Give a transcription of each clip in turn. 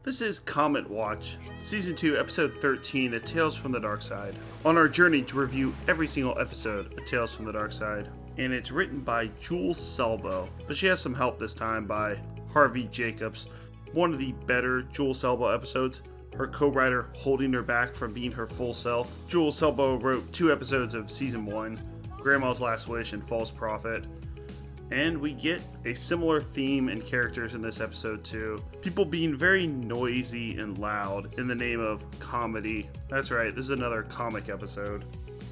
This is Comet Watch, Season 2, Episode 13, A Tales from the Darkside. On our journey to review every single episode of Tales from the Darkside. And it's written by Jules Selbo, but she has some help this time by Harvey Jacobs. One of the better Jules Selbo episodes, her co-writer holding her back from being her full self. Jules Selbo wrote 2 episodes of Season 1, Grandma's Last Wish and False Prophet. And we get a similar theme and characters in this episode too. People being very noisy and loud in the name of comedy. That's right, this is another comic episode,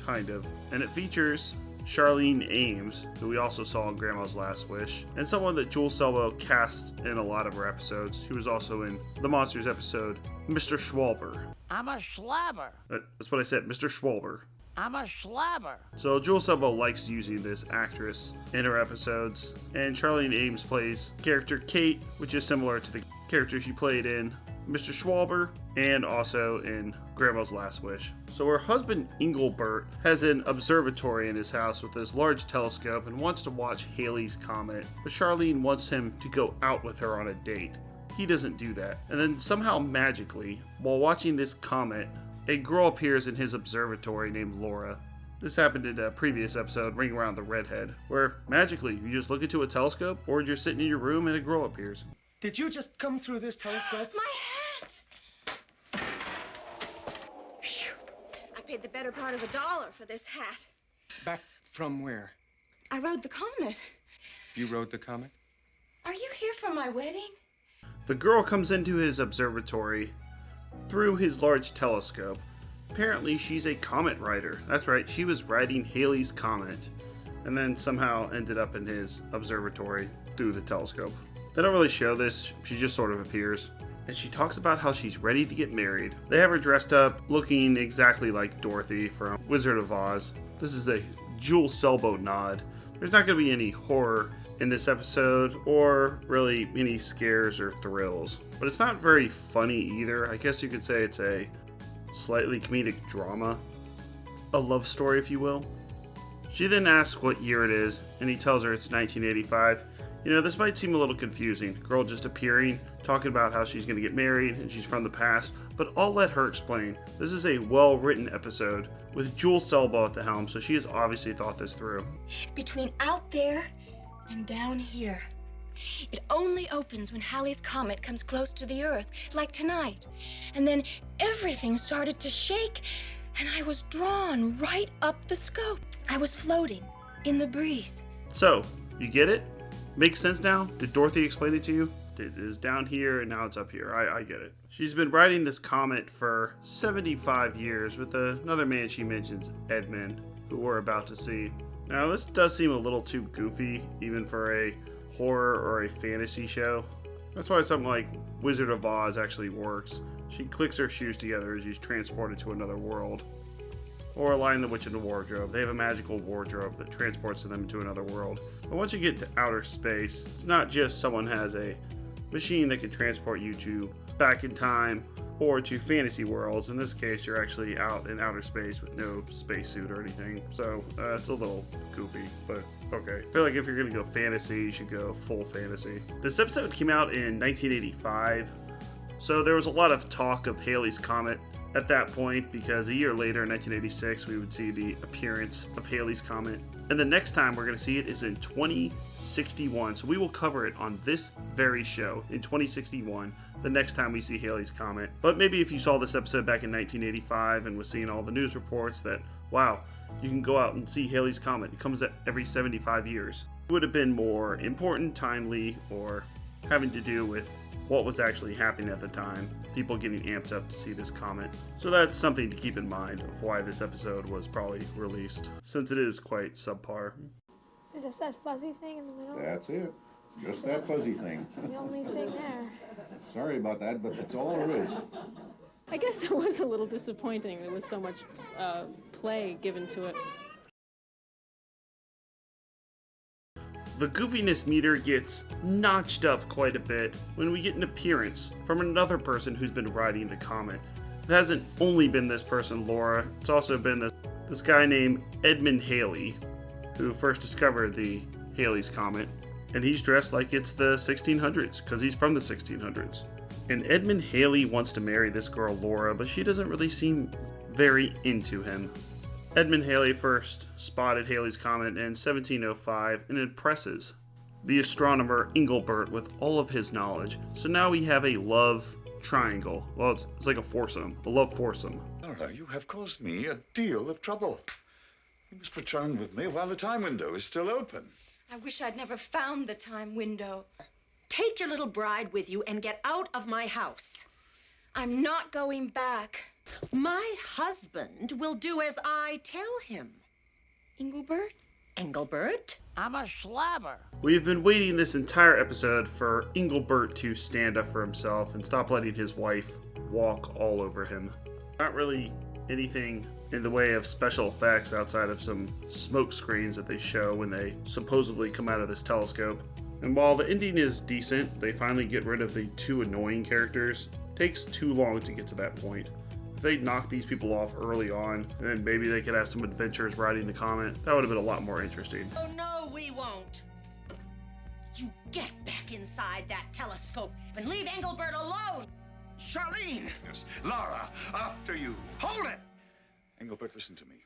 kind of. And it features Charlene Ames, who we also saw in Grandma's Last Wish, and someone that Jules Selbo cast in a lot of her episodes. He was also in the Monsters episode, Mr. Schwalber. I'm a schlabber. That's what I said, Mr. Schwalber. I'm a schlabber. So Jules Selbo likes using this actress in her episodes, and Charlene Ames plays character Kate, which is similar to the character she played in Mr. Schwalber and also in Grandma's Last Wish. So her husband Engelbert has an observatory in his house with this large telescope and wants to watch Halley's Comet, but Charlene wants him to go out with her on a date. He doesn't do that, and then somehow magically, while watching this comet, a girl appears in his observatory named Laura. This happened in a previous episode, Ring Around the Redhead, where magically you just look into a telescope or you're sitting in your room and a girl appears. Did you just come through this telescope? My hat! Phew. I paid the better part of $1 for this hat. Back from where? I rode the Comet. You rode the Comet? Are you here for my wedding? The girl comes into his observatory through his large telescope. Apparently she's a comet rider. That's right, she was riding Halley's Comet and then somehow ended up in his observatory through the telescope. They don't really show this, she just sort of appears. And she talks about how she's ready to get married. They have her dressed up looking exactly like Dorothy from Wizard of Oz. This is a Jules Selbo nod. There's not going to be any horror in this episode, or really any scares or thrills. But it's not very funny either. I guess you could say it's a slightly comedic drama. A love story, if you will. She then asks what year it is, and he tells her it's 1985. You know, this might seem a little confusing. Girl just appearing, talking about how she's going to get married, and she's from the past, but I'll let her explain. This is a well-written episode, with Jules Selbo at the helm, so she has obviously thought this through. Between out there and down here. It only opens when Halley's Comet comes close to the Earth, like tonight. And then everything started to shake, and I was drawn right up the scope. I was floating in the breeze. So, you get it? Makes sense now? Did Dorothy explain it to you? It is down here and now it's up here. I get it. She's been riding this comet for 75 years with another man she mentions, Edmund, who we're about to see. Now, this does seem a little too goofy, even for a horror or a fantasy show. That's why something like Wizard of Oz actually works. She clicks her shoes together as she's transported to another world. Or Lion the Witch in the Wardrobe. They have a magical wardrobe that transports them into another world. But once you get to outer space, it's not just someone has a machine that can transport you to back in time or to fantasy worlds. In this case, you're actually out in outer space with no spacesuit or anything. So it's a little goofy, but okay. I feel like if you're going to go fantasy, you should go full fantasy. This episode came out in 1985. So there was a lot of talk of Halley's Comet at that point, because a year later in 1986, we would see the appearance of Halley's Comet. And the next time we're going to see it is in 2061. So we will cover it on this very show in 2061, the next time we see Halley's Comet. But maybe if you saw this episode back in 1985 and was seeing all the news reports that, wow, you can go out and see Halley's Comet. It comes every 75 years. It would have been more important, timely, or having to do with what was actually happening at the time. People getting amped up to see this comet. So that's something to keep in mind of why this episode was probably released, since it is quite subpar. Is it just that fuzzy thing in the middle? That's it. Just that fuzzy thing. The only thing there. Sorry about that, but that's all there is. I guess it was a little disappointing. There was so much play given to it. The goofiness meter gets notched up quite a bit when we get an appearance from another person who's been riding the comet. It hasn't only been this person, Laura. It's also been this guy named Edmund Halley, who first discovered the Halley's Comet. And he's dressed like it's the 1600s, because he's from the 1600s. And Edmund Haley wants to marry this girl Laura, but she doesn't really seem very into him. Edmund Haley first spotted Halley's Comet in 1705 and impresses the astronomer Engelbert with all of his knowledge. So now we have a love triangle. Well, it's like a foursome, a love foursome. Laura, you have caused me a deal of trouble. You must return with me while the time window is still open. I wish I'd never found the time window. Take your little bride with you and get out of my house. I'm not going back. My husband will do as I tell him. Engelbert? Engelbert? I'm a slabber. We've been waiting this entire episode for Engelbert to stand up for himself and stop letting his wife walk all over him. Not really anything in the way of special effects outside of some smoke screens that they show when they supposedly come out of this telescope. And while the ending is decent, they finally get rid of the two annoying characters. It takes too long to get to that point. If they knocked these people off early on, then maybe they could have some adventures riding the Comet. That would have been a lot more interesting. Oh, no, we won't. You get back inside that telescope and leave Engelbert alone. Charlene! Yes, Laura, after you. Hold it! Engelbert, listen to me.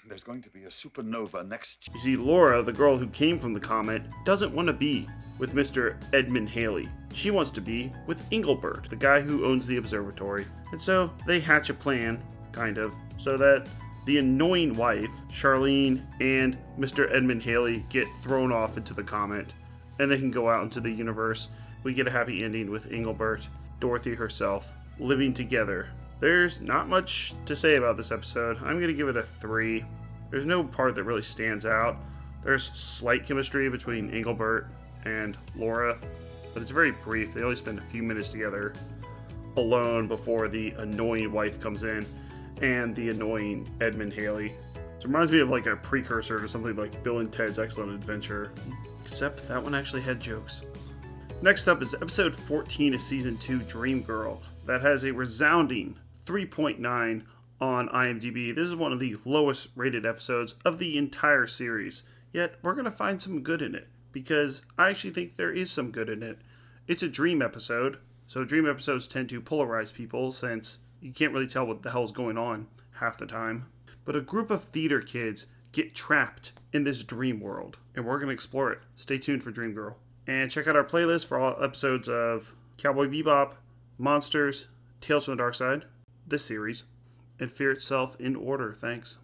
There's going to be a supernova next. You see, Laura, the girl who came from the Comet, doesn't want to be with Mr. Edmund Haley. She wants to be with Engelbert, the guy who owns the observatory. And so they hatch a plan, kind of, so that the annoying wife, Charlene, and Mr. Edmund Haley get thrown off into the Comet, and they can go out into the universe. We get a happy ending with Engelbert, Dorothy herself, living together. There's not much to say about this episode. I'm going to give it a 3. There's no part that really stands out. There's slight chemistry between Engelbert and Laura, but it's very brief. They only spend a few minutes together alone before the annoying wife comes in and the annoying Edmund Haley. It reminds me of like a precursor to something like Bill and Ted's Excellent Adventure, except that one actually had jokes. Next up is episode 14 of season 2, Dream Girl. That has a resounding 3.9 on IMDb. This is one of the lowest rated episodes of the entire series, yet we're going to find some good in it, because I actually think there is some good in it. It's a dream episode, so dream episodes tend to polarize people since you can't really tell what the hell's going on half the time. But a group of theater kids get trapped in this dream world, and we're going to explore it. Stay tuned for Dream Girl. And check out our playlist for all episodes of Cowboy Bebop, Monsters, Tales from the Darkside, this series, and Fear Itself in order. Thanks.